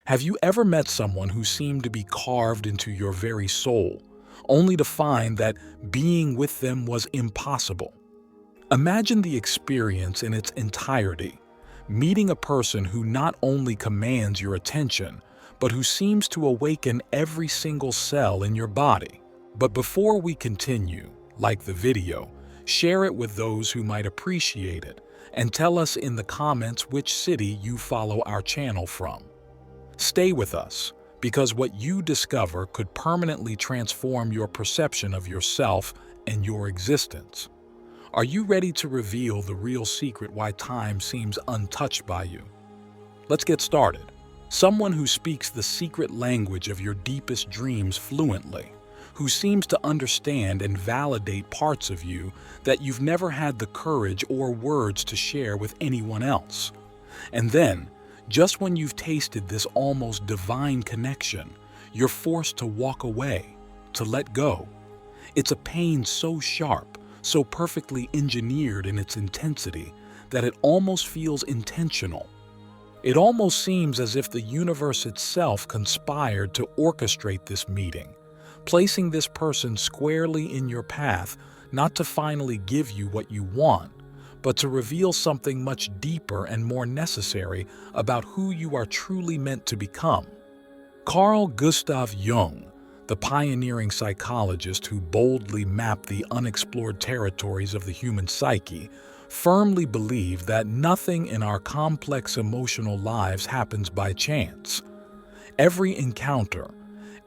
Have you ever met someone who seemed to be carved into your very soul, only to find that being with them was impossible? Imagine the experience in its entirety, meeting a person who not only commands your attention, but who seems to awaken every single cell in your body. But before we continue, like the video, share it with those who might appreciate it, and tell us in the comments which city you follow our channel from. Stay with us, because what you discover could permanently transform your perception of yourself and your existence. Are you ready to reveal the real secret why time seems untouched by you? Let's get started. Someone who speaks the secret language of your deepest dreams fluently, who seems to understand and validate parts of you that you've never had the courage or words to share with anyone else. And then, just when you've tasted this almost divine connection, you're forced to walk away, to let go. It's a pain so sharp, so perfectly engineered in its intensity, that it almost feels intentional. It almost seems as if the universe itself conspired to orchestrate this meeting, placing this person squarely in your path, not to finally give you what you want, but to reveal something much deeper and more necessary about who you are truly meant to become. Carl Gustav Jung, the pioneering psychologist who boldly mapped the unexplored territories of the human psyche, firmly believed that nothing in our complex emotional lives happens by chance. Every encounter,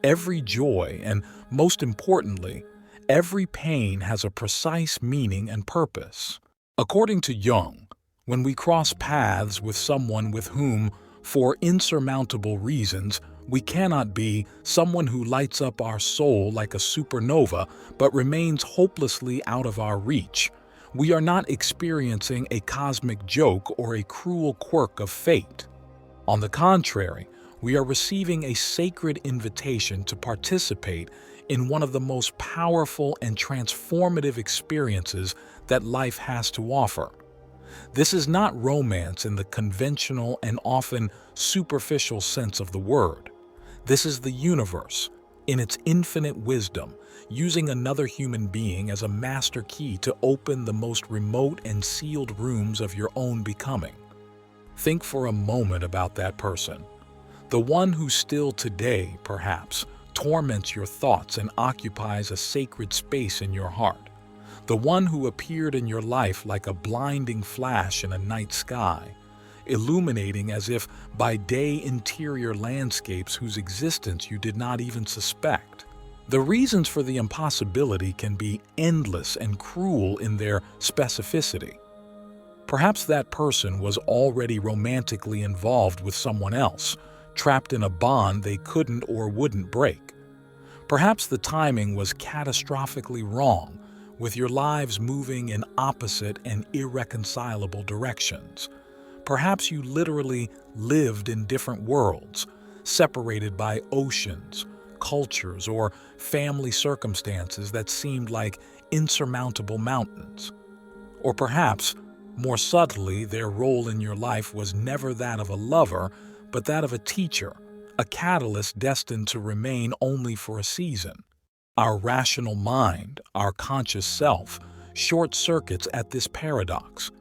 every joy, and most importantly, every pain has a precise meaning and purpose. According to Jung, when we cross paths with someone with whom, for insurmountable reasons, we cannot be someone who lights up our soul like a supernova but remains hopelessly out of our reach, we are not experiencing a cosmic joke or a cruel quirk of fate. On the contrary, we are receiving a sacred invitation to participate in one of the most powerful and transformative experiences that life has to offer. This is not romance in the conventional and often superficial sense of the word. This is the universe, in its infinite wisdom, using another human being as a master key to open the most remote and sealed rooms of your own becoming. Think for a moment about that person. The one who still today, perhaps, torments your thoughts and occupies a sacred space in your heart. The one who appeared in your life like a blinding flash in a night sky, illuminating as if by day interior landscapes whose existence you did not even suspect. The reasons for the impossibility can be endless and cruel in their specificity. Perhaps that person was already romantically involved with someone else, trapped in a bond they couldn't or wouldn't break. Perhaps the timing was catastrophically wrong, with your lives moving in opposite and irreconcilable directions. Perhaps you literally lived in different worlds, separated by oceans, cultures, or family circumstances that seemed like insurmountable mountains. Or perhaps, more subtly, their role in your life was never that of a lover, but that of a teacher, a catalyst destined to remain only for a season. Our rational mind, our conscious self, short-circuits at this paradox.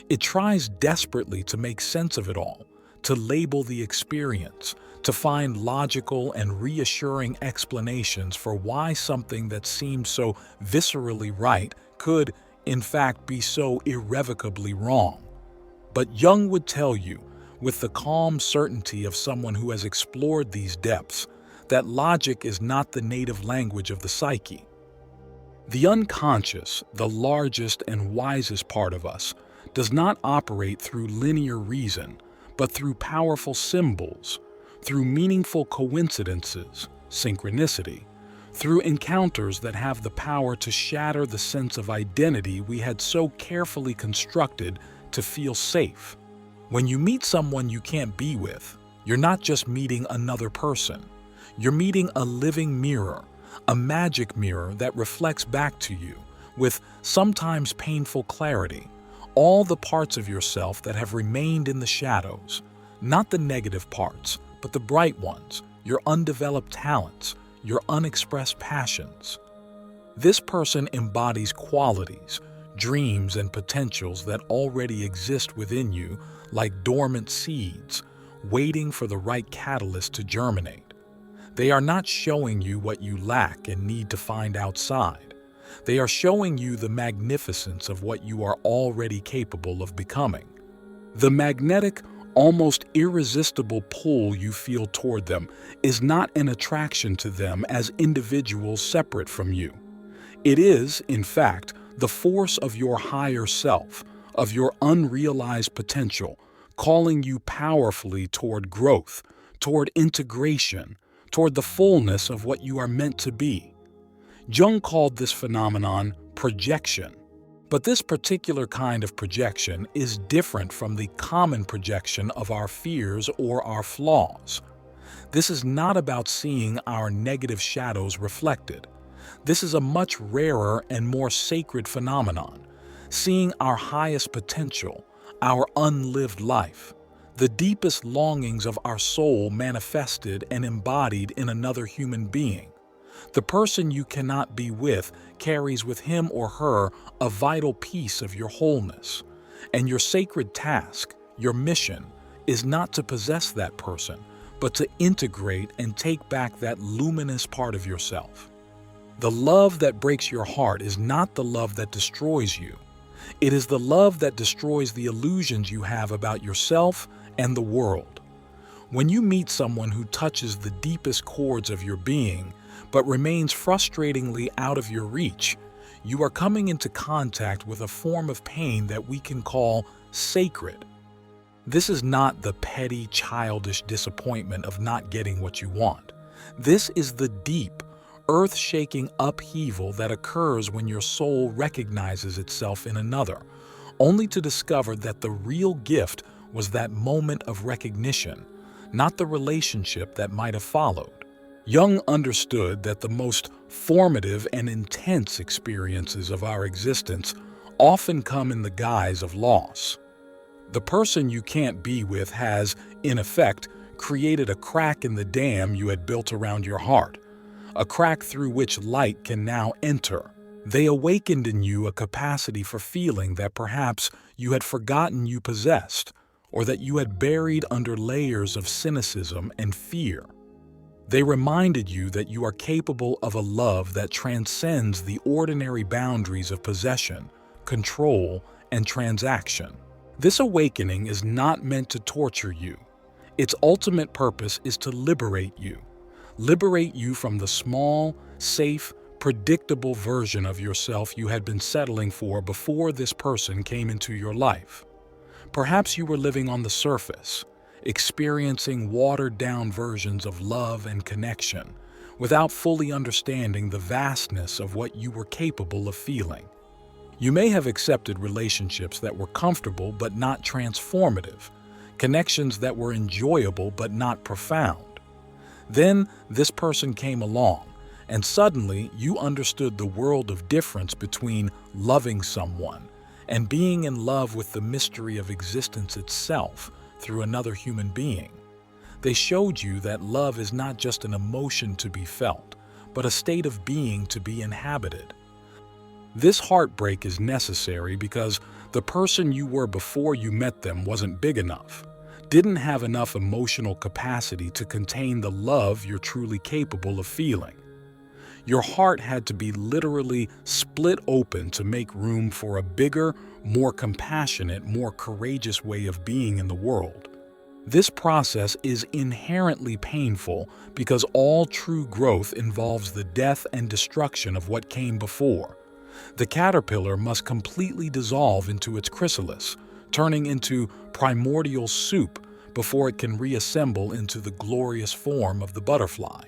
It tries desperately to make sense of it all, to label the experience, to find logical and reassuring explanations for why something that seems so viscerally right could, in fact, be so irrevocably wrong. But Jung would tell you, with the calm certainty of someone who has explored these depths, that logic is not the native language of the psyche. The unconscious, the largest and wisest part of us, does not operate through linear reason, but through powerful symbols, through meaningful coincidences, synchronicity, through encounters that have the power to shatter the sense of identity we had so carefully constructed to feel safe. When you meet someone you can't be with, you're not just meeting another person. You're meeting a living mirror, a magic mirror that reflects back to you, with sometimes painful clarity, all the parts of yourself that have remained in the shadows, not the negative parts, but the bright ones, your undeveloped talents, your unexpressed passions. This person embodies qualities, dreams, and potentials that already exist within you like dormant seeds, waiting for the right catalyst to germinate. They are not showing you what you lack and need to find outside. They are showing you the magnificence of what you are already capable of becoming. The magnetic, almost irresistible pull you feel toward them is not an attraction to them as individuals separate from you. It is, in fact, the force of your higher self, of your unrealized potential, calling you powerfully toward growth, toward integration, toward the fullness of what you are meant to be. Jung called this phenomenon projection. But this particular kind of projection is different from the common projection of our fears or our flaws. This is not about seeing our negative shadows reflected. This is a much rarer and more sacred phenomenon, seeing our highest potential, our unlived life, the deepest longings of our soul manifested and embodied in another human being. The person you cannot be with carries with him or her a vital piece of your wholeness, and your sacred task, your mission, is not to possess that person, but to integrate and take back that luminous part of yourself. The love that breaks your heart is not the love that destroys you. It is the love that destroys the illusions you have about yourself and the world. When you meet someone who touches the deepest chords of your being, but remains frustratingly out of your reach, you are coming into contact with a form of pain that we can call sacred. This is not the petty, childish disappointment of not getting what you want. This is the deep, earth-shaking upheaval that occurs when your soul recognizes itself in another, only to discover that the real gift was that moment of recognition, not the relationship that might have followed. Jung understood that the most formative and intense experiences of our existence often come in the guise of loss. The person you can't be with has, in effect, created a crack in the dam you had built around your heart, a crack through which light can now enter. They awakened in you a capacity for feeling that perhaps you had forgotten you possessed, or that you had buried under layers of cynicism and fear. They reminded you that you are capable of a love that transcends the ordinary boundaries of possession, control, and transaction. This awakening is not meant to torture you. Its ultimate purpose is to liberate you. Liberate you from the small, safe, predictable version of yourself you had been settling for before this person came into your life. Perhaps you were living on the surface, experiencing watered-down versions of love and connection, without fully understanding the vastness of what you were capable of feeling. You may have accepted relationships that were comfortable but not transformative, connections that were enjoyable but not profound. Then this person came along, and suddenly you understood the world of difference between loving someone and being in love with the mystery of existence itself through another human being. They showed you that love is not just an emotion to be felt, but a state of being to be inhabited. This heartbreak is necessary because the person you were before you met them wasn't big enough, didn't have enough emotional capacity to contain the love you're truly capable of feeling. Your heart had to be literally split open to make room for a bigger, more compassionate, more courageous way of being in the world. This process is inherently painful because all true growth involves the death and destruction of what came before. The caterpillar must completely dissolve into its chrysalis, turning into primordial soup before it can reassemble into the glorious form of the butterfly.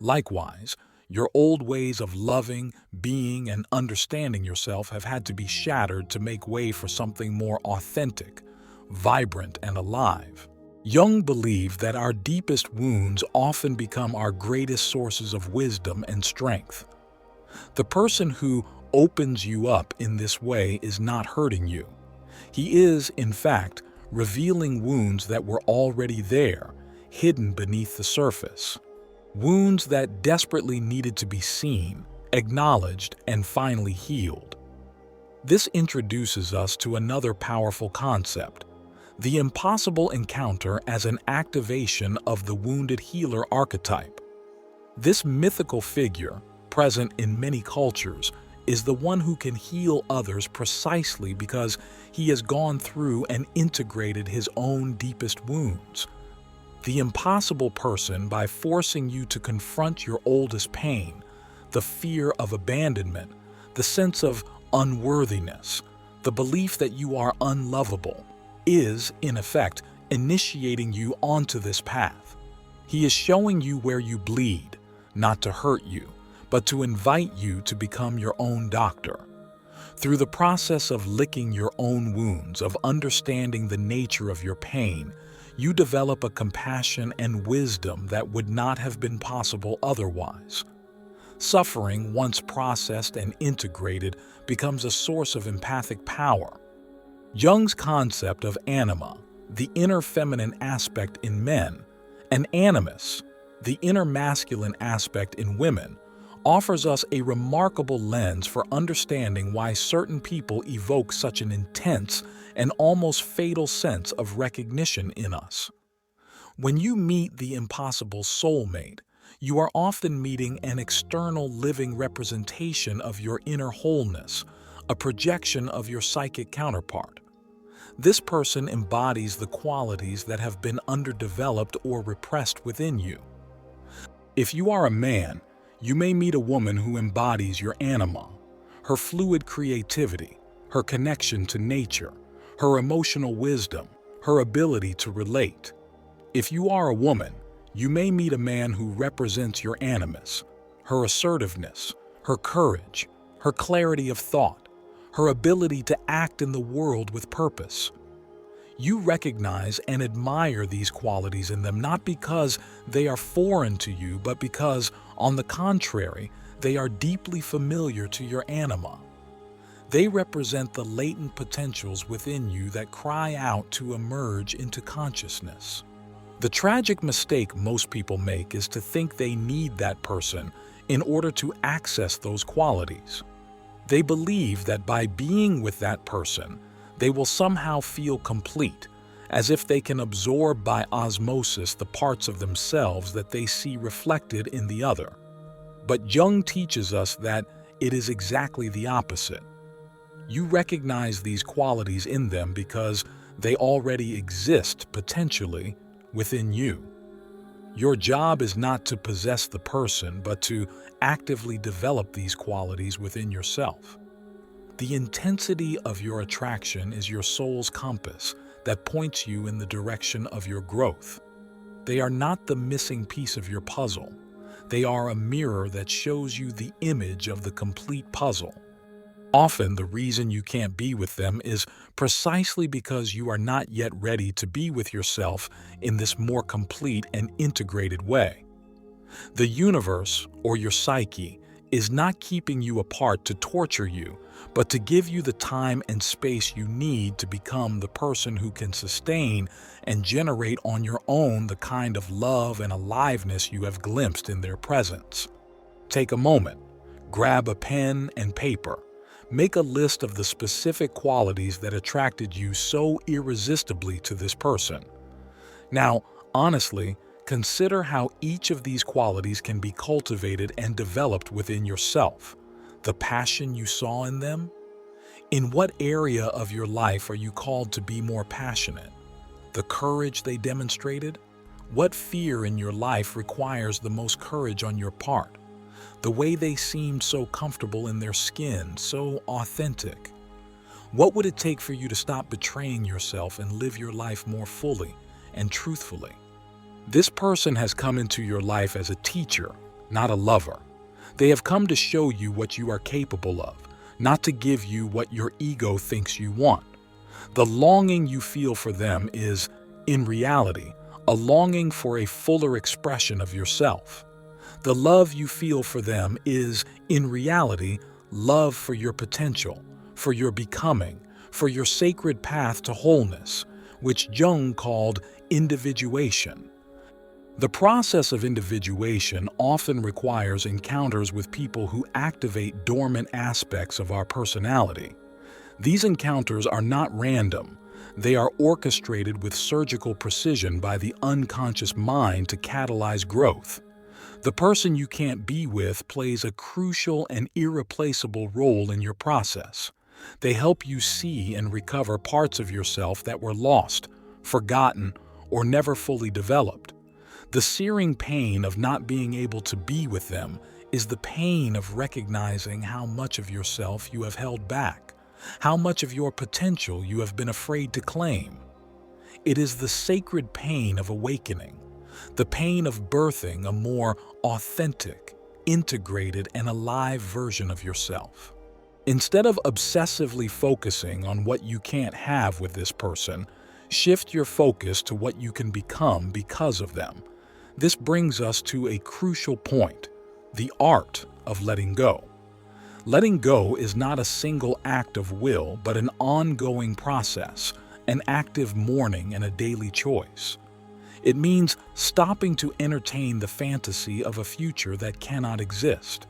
Likewise, your old ways of loving, being, and understanding yourself have had to be shattered to make way for something more authentic, vibrant, and alive. Jung believed that our deepest wounds often become our greatest sources of wisdom and strength. The person who opens you up in this way is not hurting you. He is, in fact, revealing wounds that were already there, hidden beneath the surface. Wounds that desperately needed to be seen, acknowledged, and finally healed. This introduces us to another powerful concept: the impossible encounter as an activation of the wounded healer archetype. This mythical figure, present in many cultures, is the one who can heal others precisely because he has gone through and integrated his own deepest wounds. The impossible person, by forcing you to confront your oldest pain, the fear of abandonment, the sense of unworthiness, the belief that you are unlovable, is, in effect, initiating you onto this path. He is showing you where you bleed, not to hurt you, but to invite you to become your own doctor. Through the process of licking your own wounds, of understanding the nature of your pain, you develop a compassion and wisdom that would not have been possible otherwise. Suffering, once processed and integrated, becomes a source of empathic power. Jung's concept of anima, the inner feminine aspect in men, and animus, the inner masculine aspect in women, offers us a remarkable lens for understanding why certain people evoke such an intense and almost fatal sense of recognition in us. When you meet the impossible soulmate, you are often meeting an external living representation of your inner wholeness, a projection of your psychic counterpart. This person embodies the qualities that have been underdeveloped or repressed within you. If you are a man, you may meet a woman who embodies your anima, her fluid creativity, her connection to nature, her emotional wisdom, her ability to relate. If you are a woman, you may meet a man who represents your animus, her assertiveness, her courage, her clarity of thought, her ability to act in the world with purpose. You recognize and admire these qualities in them not because they are foreign to you, but because, on the contrary, they are deeply familiar to your anima. They represent the latent potentials within you that cry out to emerge into consciousness. The tragic mistake most people make is to think they need that person in order to access those qualities. They believe that by being with that person, they will somehow feel complete, as if they can absorb by osmosis the parts of themselves that they see reflected in the other. But Jung teaches us that it is exactly the opposite. You recognize these qualities in them because they already exist, potentially, within you. Your job is not to possess the person, but to actively develop these qualities within yourself. The intensity of your attraction is your soul's compass that points you in the direction of your growth. They are not the missing piece of your puzzle. They are a mirror that shows you the image of the complete puzzle. Often the reason you can't be with them is precisely because you are not yet ready to be with yourself in this more complete and integrated way. The universe, or your psyche, is not keeping you apart to torture you, but to give you the time and space you need to become the person who can sustain and generate on your own the kind of love and aliveness you have glimpsed in their presence. Take a moment, grab a pen and paper, make a list of the specific qualities that attracted you so irresistibly to this person. Now, honestly, consider how each of these qualities can be cultivated and developed within yourself. The passion you saw in them? In what area of your life are you called to be more passionate? The courage they demonstrated? What fear in your life requires the most courage on your part? The way they seemed so comfortable in their skin, so authentic. What would it take for you to stop betraying yourself and live your life more fully and truthfully? This person has come into your life as a teacher, not a lover. They have come to show you what you are capable of, not to give you what your ego thinks you want. The longing you feel for them is, in reality, a longing for a fuller expression of yourself. The love you feel for them is, in reality, love for your potential, for your becoming, for your sacred path to wholeness, which Jung called individuation. The process of individuation often requires encounters with people who activate dormant aspects of our personality. These encounters are not random. They are orchestrated with surgical precision by the unconscious mind to catalyze growth. The person you can't be with plays a crucial and irreplaceable role in your process. They help you see and recover parts of yourself that were lost, forgotten, or never fully developed. The searing pain of not being able to be with them is the pain of recognizing how much of yourself you have held back, how much of your potential you have been afraid to claim. It is the sacred pain of awakening, the pain of birthing a more authentic, integrated, and alive version of yourself. Instead of obsessively focusing on what you can't have with this person, shift your focus to what you can become because of them. This brings us to a crucial point: the art of letting go. Letting go is not a single act of will, but an ongoing process, an active mourning and a daily choice. It means stopping to entertain the fantasy of a future that cannot exist.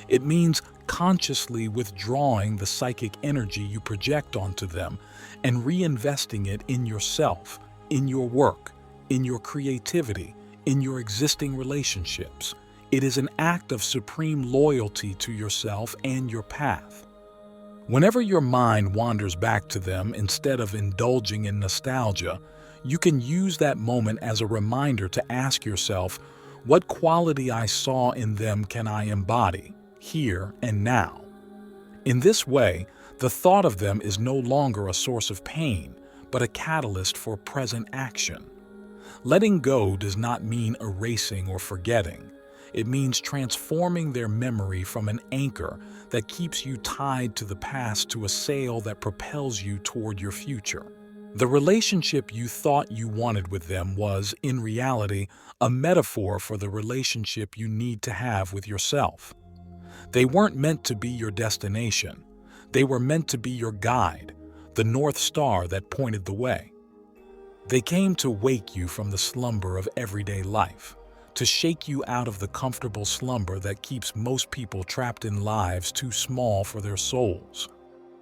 It means consciously withdrawing the psychic energy you project onto them and reinvesting it in yourself, in your work, in your creativity, in your existing relationships. It is an act of supreme loyalty to yourself and your path. Whenever your mind wanders back to them instead of indulging in nostalgia, you can use that moment as a reminder to ask yourself, what quality I saw in them can I embody, here and now? In this way, the thought of them is no longer a source of pain, but a catalyst for present action. Letting go does not mean erasing or forgetting. It means transforming their memory from an anchor that keeps you tied to the past to a sail that propels you toward your future. The relationship you thought you wanted with them was, in reality, a metaphor for the relationship you need to have with yourself. They weren't meant to be your destination. They were meant to be your guide, the North Star that pointed the way. They came to wake you from the slumber of everyday life, to shake you out of the comfortable slumber that keeps most people trapped in lives too small for their souls.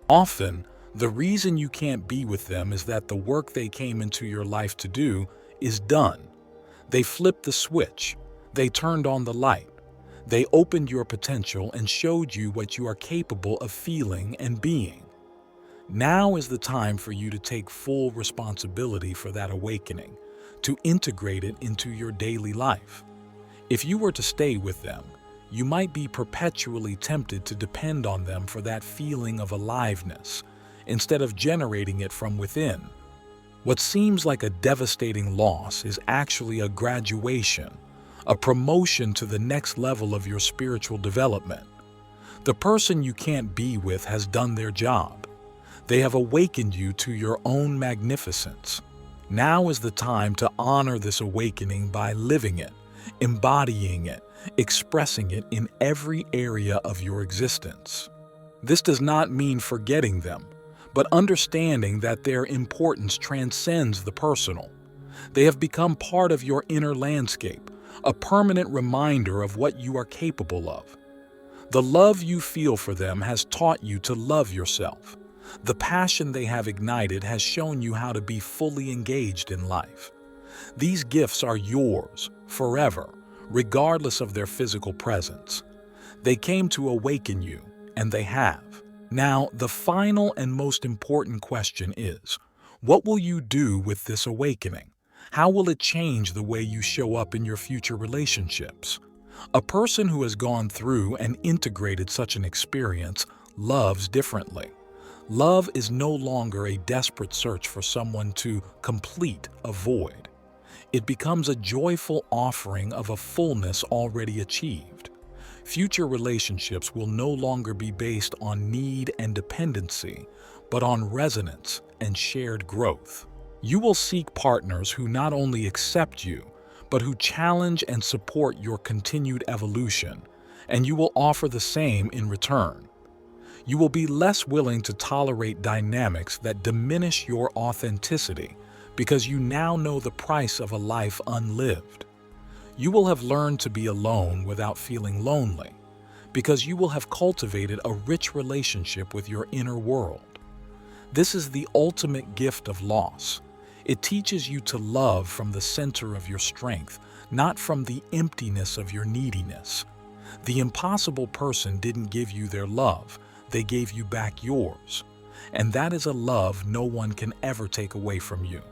Often, the reason you can't be with them is that the work they came into your life to do is done. They flipped the switch. They turned on the light. They opened your potential and showed you what you are capable of feeling and being. Now is the time for you to take full responsibility for that awakening, to integrate it into your daily life. If you were to stay with them, you might be perpetually tempted to depend on them for that feeling of aliveness, instead of generating it from within. What seems like a devastating loss is actually a graduation, a promotion to the next level of your spiritual development. The person you can't be with has done their job. They have awakened you to your own magnificence. Now is the time to honor this awakening by living it, embodying it, expressing it in every area of your existence. This does not mean forgetting them, but understanding that their importance transcends the personal. They have become part of your inner landscape, a permanent reminder of what you are capable of. The love you feel for them has taught you to love yourself. The passion they have ignited has shown you how to be fully engaged in life. These gifts are yours forever, regardless of their physical presence. They came to awaken you, and they have. Now, the final and most important question is, what will you do with this awakening? How will it change the way you show up in your future relationships? A person who has gone through and integrated such an experience loves differently. Love is no longer a desperate search for someone to complete a void. It becomes a joyful offering of a fullness already achieved. Future relationships will no longer be based on need and dependency, but on resonance and shared growth. You will seek partners who not only accept you, but who challenge and support your continued evolution, and you will offer the same in return. You will be less willing to tolerate dynamics that diminish your authenticity because you now know the price of a life unlived. You will have learned to be alone without feeling lonely, because you will have cultivated a rich relationship with your inner world. This is the ultimate gift of loss. It teaches you to love from the center of your strength, not from the emptiness of your neediness. The impossible person didn't give you their love, they gave you back yours. And that is a love no one can ever take away from you.